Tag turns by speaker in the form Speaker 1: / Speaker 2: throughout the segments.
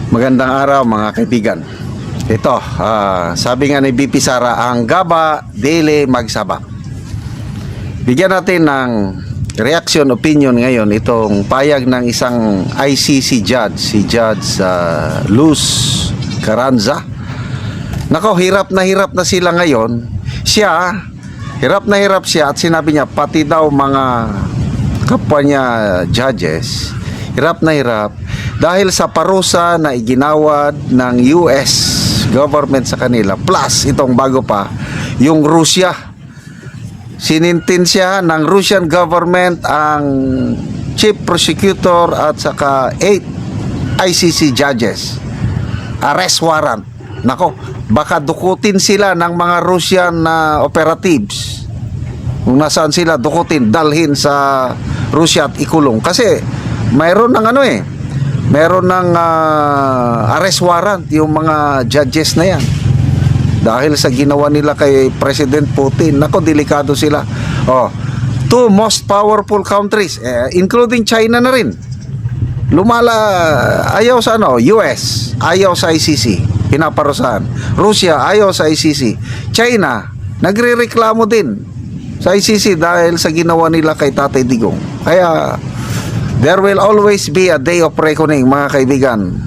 Speaker 1: Magandang araw mga kaibigan. Ito, sabi nga ni BP Sara, ang gaba, dili magsaba. Bigyan natin ng reaction, opinion ngayon itong payag ng isang ICC judge, si Judge Luz Carranza. Nako, hirap na sila ngayon. Hirap siya at sinabi niya, pati daw mga kapwa niya judges, hirap dahil sa parusa na iginawad ng US government sa kanila, plus itong bago pa, yung Russia. Sinintensya ng Russian government ang chief prosecutor at saka 8 ICC judges. Arrest warrant. Nako, baka dukutin sila ng mga Russian operatives. Kung nasaan sila, dukutin, dalhin sa Russia at ikulong. Kasi mayroon ng meron ng arrest warrant yung mga judges na yan dahil sa ginawa nila kay President Putin. Nako, delikado sila. Two most powerful countries, including China na rin, ayaw sa US, ayaw sa ICC, pinaparusahan. Russia, ayaw sa ICC. China, nagrereklamo din sa ICC dahil sa ginawa nila kay Tatay Digong. Kaya there will always be a day of reckoning, mga kaibigan.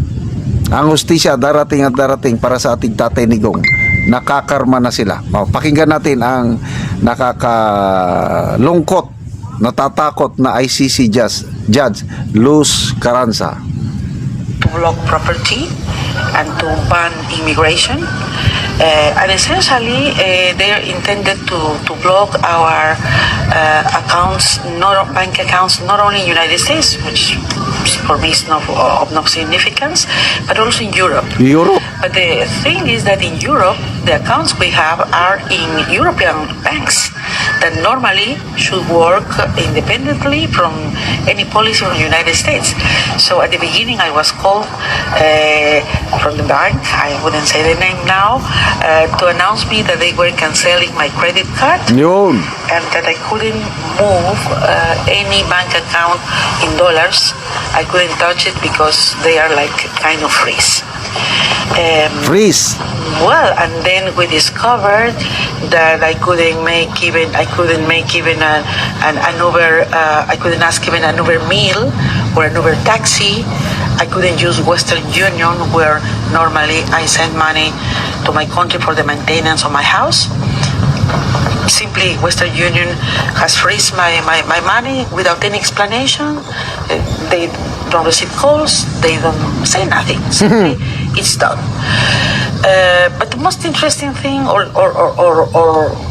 Speaker 1: Ang hustisya darating at darating para sa ating Tatay Digong. Nakakarma na sila. Pakinggan natin ang nakakalungkot, natatakot na ICC Judge Luz Carranza.
Speaker 2: To block property and to ban immigration. And essentially, they are intended to block our accounts, bank accounts, not only in the United States, which for me is of no significance, but also in Europe. But the thing is that in Europe, the accounts we have are in European banks that normally should work independently from any policy from the United States. So at the beginning, I was called from the bank, I wouldn't say the name now, to announce me that they were canceling my credit card and that I couldn't move any bank account in dollars. I couldn't touch it because they are like kind of freeze.
Speaker 1: Freeze.
Speaker 2: Well, and then we discovered that I couldn't even I couldn't ask even an Uber meal or an Uber taxi. I couldn't use Western Union, where normally I send money to my country for the maintenance of my house. Simply, Western Union has freezed my money without any explanation. They don't receive calls. They don't say nothing. Simply, it's done. But the most interesting thing or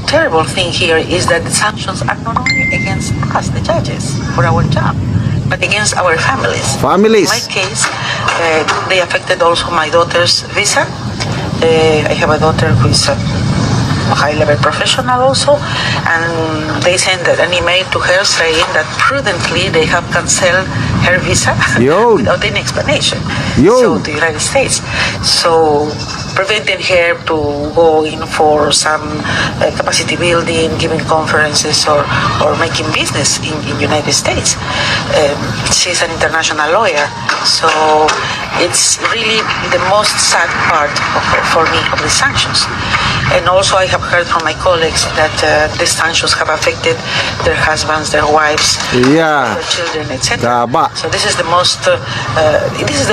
Speaker 2: terrible thing here is that the sanctions are not only against us, the judges, for our job, but against our families. In my case, they affected also my daughter's visa. I have a daughter who is a high-level professional also, and they sent an email to her saying that prudently they have canceled her visa without any explanation to the United States. So preventing her to go in for some capacity building, giving conferences or making business in United States. She's an international lawyer, so it's really the most sad part for me of the sanctions. And also I have heard from my colleagues that the sanctions have affected their husbands, their wives, their children, etc. So this is the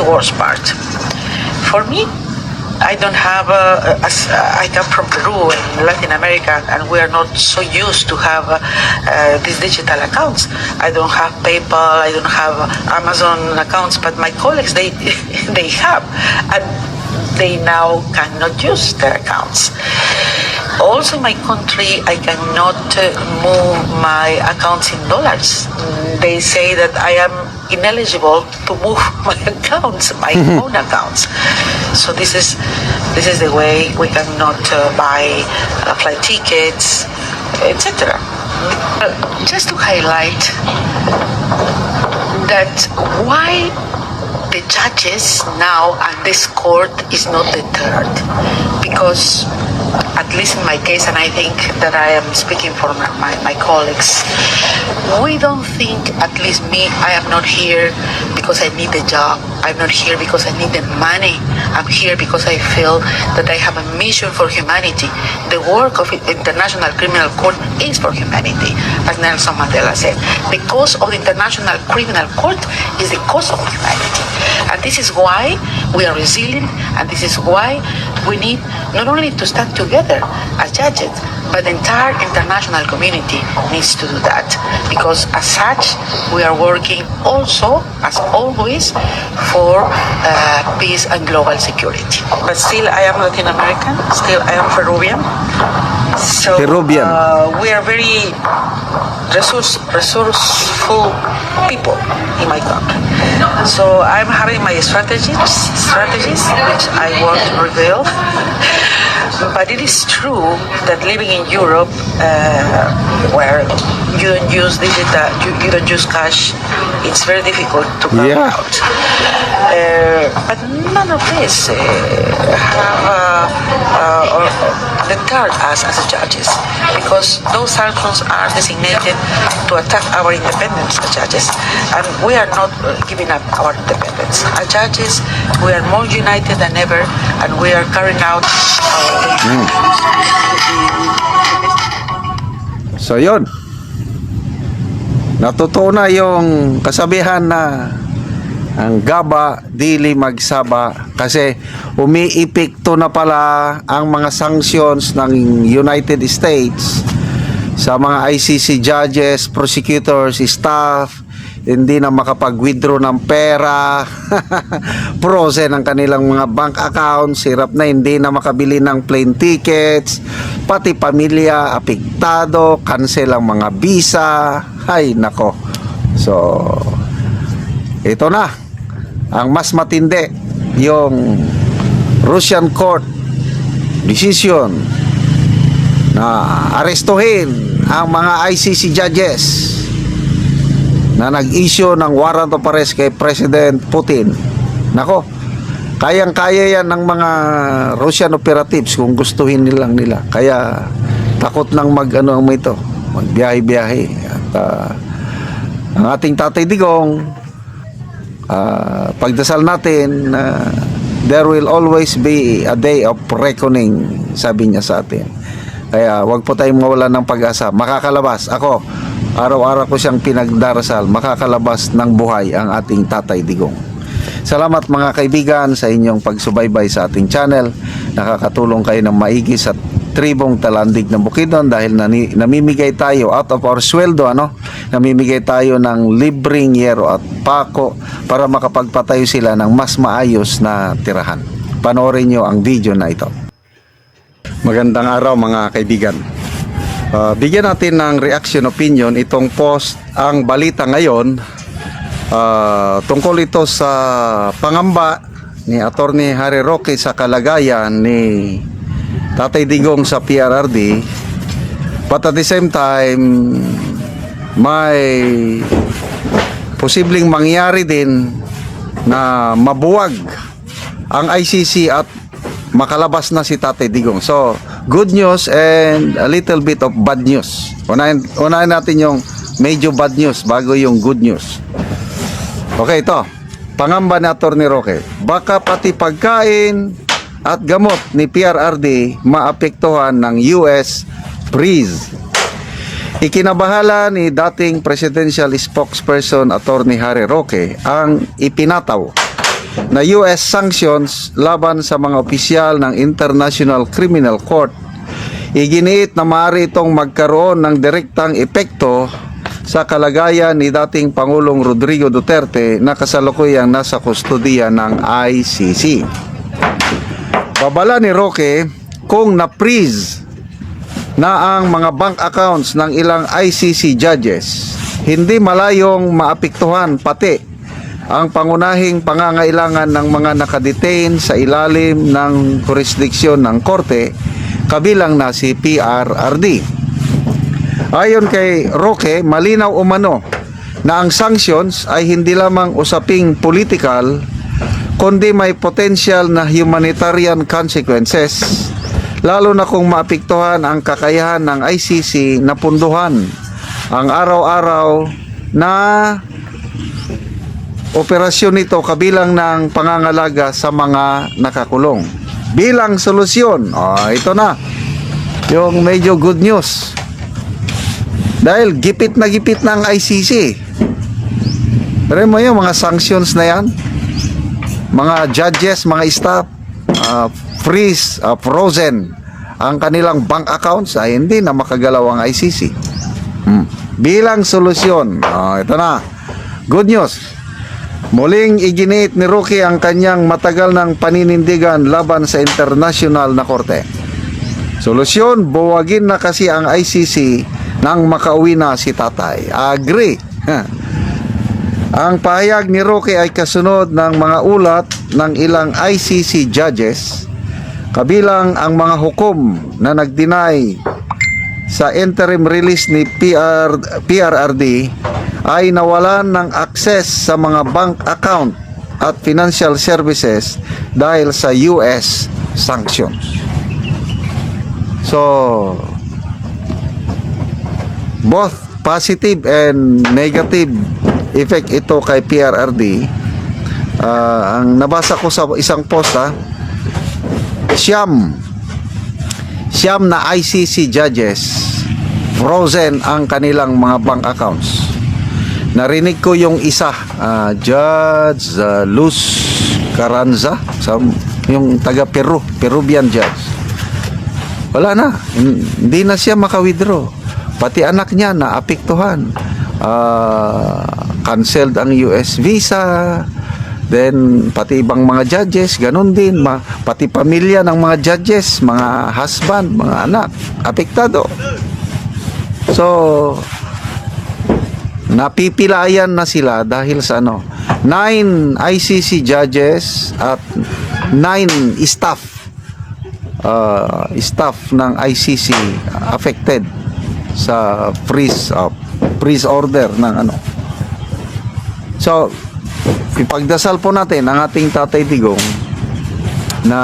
Speaker 2: worst part. For me, I don't have I come from Peru in Latin America, and we are not so used to have these digital accounts. I don't have PayPal, I don't have Amazon accounts, but my colleagues, they have, and they now cannot use their accounts. Also in my country, I cannot move my accounts in dollars. They say that I am ineligible to move my accounts, my own accounts. So this is the way we cannot buy flight tickets, etc. Just to highlight that why the judges now and this court is not deterred, because at least in my case, and I think that I am speaking for my colleagues, we don't think, at least me, I am not here because because I need a job. I'm not here because I need the money. I'm here because I feel that I have a mission for humanity. The work of the International Criminal Court is for humanity, as Nelson Mandela said. The cause of the International Criminal Court is the cause of humanity. And this is why we are resilient, and this is why we need not only to stand together as judges, but the entire international community needs to do that. Because as such, we are working also, as always, for peace and global security. But still, I am Latin American, still I am Peruvian. So
Speaker 1: Peruvian.
Speaker 2: We are very resourceful people in my country. So I'm having my strategies which I won't reveal. But it is true that living in Europe, where you don't use digital, you don't use cash, it's very difficult to come
Speaker 1: Yeah.
Speaker 2: out. But none of this have or deterred us as judges, because those sanctions are designated to attack our independence as judges, and we are not giving up our independence. As judges, we are more united than ever, and we are carrying out our
Speaker 1: So yun, natutuo na yung kasabihan na ang gaba dili magsaba, kasi umiipikto na pala ang mga sanctions ng United States sa mga ICC judges, prosecutors, staff. Hindi na makapag-withdraw ng pera, frozen ang kanilang mga bank accounts, hirap na, hindi na makabili ng plane tickets, pati pamilya apektado, cancel ang mga visa. Ay nako. So ito na ang mas matindi, yung Russian court decision na arestuhin ang mga ICC judges na nag-issue ng warrant of arrest kay President Putin. Nako, kayang-kaya yan ng mga Russian operatives kung gustuhin nilang nila. Kaya takot nang magbiyahe-biyahe. At ang ating Tatay Digong, pagdasal natin, there will always be a day of reckoning, sabi niya sa atin. Kaya wag po tayong mawalan ng pag-asa. Makakalabas. Ako, araw-araw ko siyang pinagdarasal, makakalabas ng buhay ang ating Tatay Digong. Salamat mga kaibigan sa inyong pagsubaybay sa ating channel. Nakakatulong kayo ng maigi sa tribong Talandig ng Bukidnon dahil namimigay tayo out of our sweldo, namimigay tayo ng libreng yero at pako para makapagpatayo sila ng mas maayos na tirahan. Panoorin nyo ang video na ito. Magandang araw mga kaibigan. Bigyan natin ng reaction opinion itong post, ang balita ngayon, tungkol ito sa pangamba ni Attorney Harry Roque sa kalagayan ni Tatay Digong sa PRRD, but at the same time may posibleng mangyari din na mabuwag ang ICC at makalabas na si Tatay Digong. So, good news and a little bit of bad news. Unahin natin yung medyo bad news bago yung good news. Okay, ito. Pangamba ni Attorney Roque. Baka pati pagkain at gamot ni PRRD maapektuhan ng US freeze. Ikinabahala ni dating presidential spokesperson Attorney Harry Roque ang ipinataw na US sanctions laban sa mga opisyal ng International Criminal Court. Iginiit na maaari itong magkaroon ng direktang epekto sa kalagayan ni dating Pangulong Rodrigo Duterte na kasalukuyang nasa kustodiya ng ICC. Babala ni Roque, kung na-freeze na ang mga bank accounts ng ilang ICC judges, hindi malayong maapektuhan pati ang pangunahing pangangailangan ng mga nakadetain sa ilalim ng jurisdiksyon ng korte, kabilang na si PRRD. Ayon kay Roque, malinaw umano na ang sanctions ay hindi lamang usaping political, kundi may potential na humanitarian consequences, lalo na kung maapektuhan ang kakayahan ng ICC na punduhan ang araw-araw na operasyon nito kabilang ng pangangalaga sa mga nakakulong. Bilang solusyon, ito na, yung medyo good news. Dahil gipit na ng ICC. Pero mo yung mga sanctions na yan, mga judges, mga staff, frozen ang kanilang bank accounts ay hindi na makagalaw ang ICC. Bilang solusyon, ito na, good news. Muling iginiit ni Roque ang kanyang matagal ng paninindigan laban sa international na korte. Solusyon, buwagin na kasi ang ICC nang makauwi na si tatay. Agree. Ang pahayag ni Roque ay kasunod ng mga ulat ng ilang ICC judges, kabilang ang mga hukom na nag-deny sa interim release ni PRRD ay nawalan ng access sa mga bank account at financial services dahil sa US sanctions. So, both positive and negative effect ito kay PRRD. Ang nabasa ko sa isang post, siyam na ICC judges frozen ang kanilang mga bank accounts. Narinig ko yung isa, Judge Luz Carranza, yung taga Peruvian judge. Wala na, hindi na siya maka-withdraw. Pati anak niya na apektuhan. Canceled ang US visa. Then pati ibang mga judges ganun din, pati pamilya ng mga judges, mga husband, mga anak apektado. So napipilayan na sila dahil sa 9 ICC judges at 9 staff ng ICC affected sa freeze order ng So ipagdasal po natin ang ating Tatay Digong na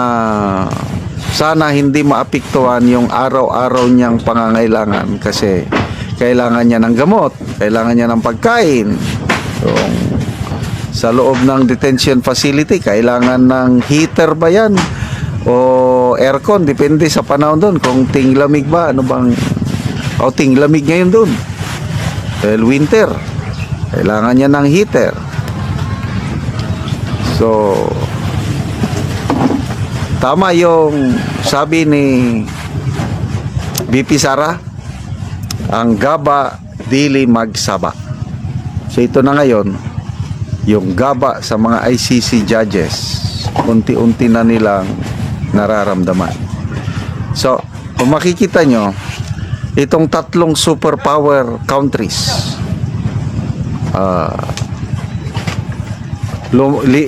Speaker 1: sana hindi maapektuhan yung araw-araw niyang pangangailangan, kasi kailangan niya ng gamot, kailangan niya ng pagkain. Yung sa loob ng detention facility, kailangan ng heater ba yan o aircon, depende sa panahon doon kung tinglamig ba, tinglamig ngayon doon dahil winter, kailangan niya ng heater. So tama yung sabi ni BP Sara, ang gaba dili magsaba. So ito na ngayon yung gaba sa mga ICC judges, unti-unti na nilang nararamdaman. So kung makikita nyo, itong tatlong superpower countries,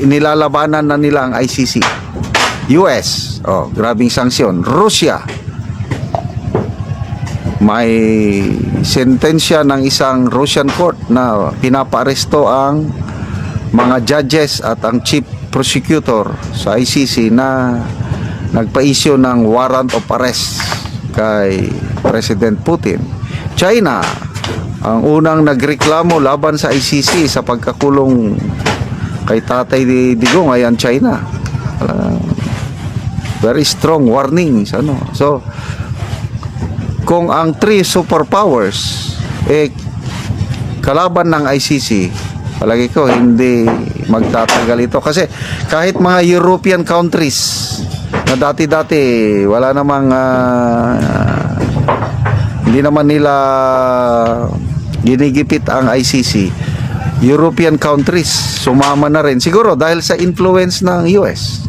Speaker 1: nilalabanan na nila ang ICC. US, grabing sanksyon. Russia, may sentensya ng isang Russian court na pinapaaresto ang mga judges at ang chief prosecutor sa ICC na nagpa-issue ng warrant of arrest kay President Putin. China, ang unang nagreklamo laban sa ICC sa pagkakulong kay Tatay Digong, ayan, China. Very strong warnings, So kung ang 3 superpowers kalaban ng ICC, palagi ko hindi magtatagal ito, kasi kahit mga European countries na dati-dati wala namang hindi naman nila ginigipit ang ICC, European countries sumama na rin, siguro dahil sa influence ng US.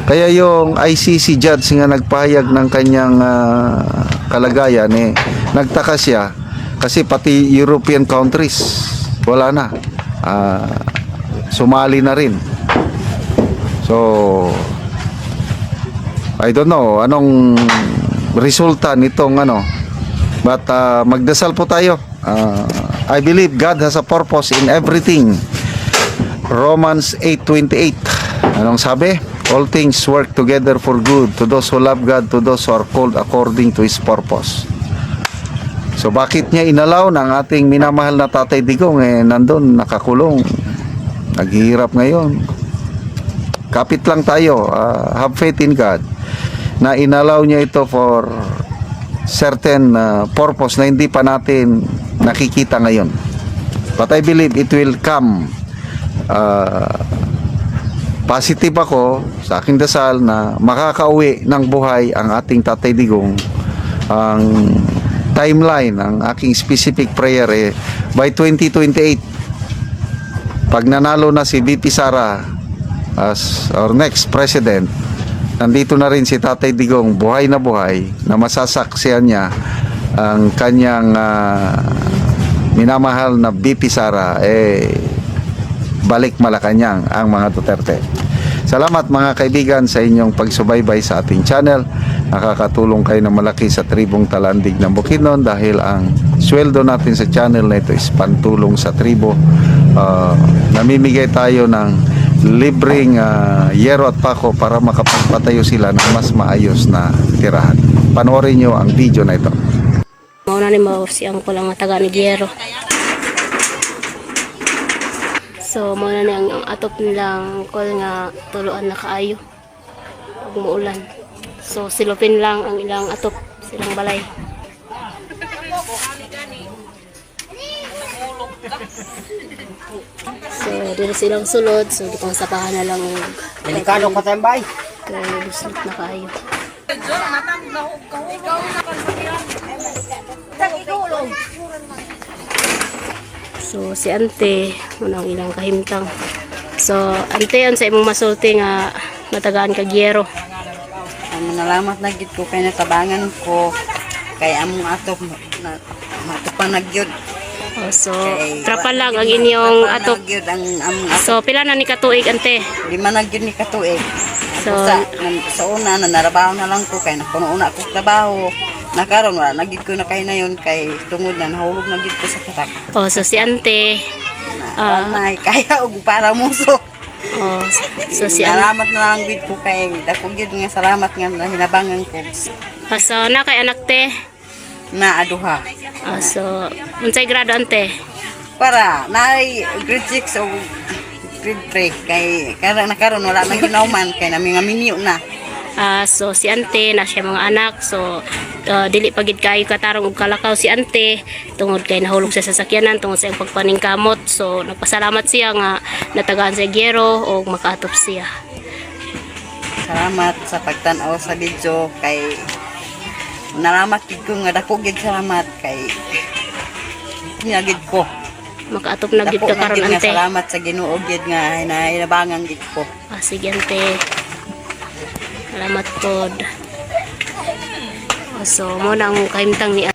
Speaker 1: Kaya yung ICC judge nga nagpahayag ng kanyang kalagayan, nagtaka siya kasi pati European countries wala na, sumali na rin. So I don't know anong resulta nitong but magdasal po tayo. I believe God has a purpose in everything. Romans 8:28, anong sabi? All things work together for good to those who love God, to those who are called according to His purpose. So bakit niya inalaw ng ating minamahal na Tatay Digong nandun nakakulong? naghihirap ngayon. Kapit lang tayo, have faith in God na inalaw niya ito for certain purpose na hindi pa natin nakikita ngayon. But I believe it will come. Positive ako sa aking dasal na makakauwi ng buhay ang ating Tatay Digong. Ang timeline ng aking specific prayer by 2028, pag nanalo na si VP Sara as our next president, nandito na rin si Tatay Digong buhay na masasaksihan niya ang kanyang minamahal na VP Sara balik Malacanang ang mga Duterte. Salamat mga kaibigan sa inyong pagsubaybay sa ating channel. Nakakatulong kayo ng malaki sa tribong Talandig ng Bukidnon dahil ang sweldo natin sa channel na ito is pantulong sa tribo. Namimigay tayo ng libreng yero at pako para makapagpatayo sila ng mas maayos na tirahan. Panoorin nyo ang video na ito.
Speaker 3: Mauna ni Mao si ang kulang taga ni Giero. So mauna ni ang atop nilang kol nga tuluan na kaayo pag muulan. So silupin lang ang ilang atop silang balay. So dito silang sulod, so dito sapahan na lang
Speaker 4: Delikado ka tayo, bay.
Speaker 3: kay buslit na kaayo. So si ante unang ilang kahimtang. So ante an sa imong masulti nga matagaan ka Giero.
Speaker 4: Nalamat na gid ko kay natabangan ko kay among atop na matupan na gyud.
Speaker 3: So trapa lang ang inyong atop.
Speaker 4: Gyud ang among atop.
Speaker 3: So pila na ni katuig ante?
Speaker 4: Lima na gyud ni katuig.
Speaker 3: So
Speaker 4: Sa una na narabaho na lang ko kay napuno-una ko trabaho. Nakaron wala na gid ko na kay nayon kay tungod na nahulog na gid ko sa katak.
Speaker 3: so si ante
Speaker 4: Nay kaya og para muso.
Speaker 3: So si ante
Speaker 4: Salamat na lang gid ko kay dako gid nga salamat nga hinabangan ko
Speaker 3: so na kay anak te.
Speaker 4: na aduha.
Speaker 3: So unsay grado ante?
Speaker 4: Para naay grade 6 o grade 3 kay nakaron wala nang ginauman kay nami nga minyo na.
Speaker 3: So si ante na siya mga anak, so dili pagid kayo katarong og kalakaw si ante tungod kay nahulog sa sasakyanan tungod sa iyang pagpaningkamot. So nagpasalamat siya nga natagaan sa Giero o makaatop siya.
Speaker 4: Salamat sa pagtan-aw sa video kay nalamat gid ko nga dako gid salamat kay ginagid ko.
Speaker 3: Makaatop na gid
Speaker 4: Dako
Speaker 3: ka
Speaker 4: na
Speaker 3: karon
Speaker 4: gid nga
Speaker 3: ante.
Speaker 4: salamat sa Ginoo gid nga hinabangan gid ko.
Speaker 3: Sige ante. Salamat pod. So mo nang kahimtang ni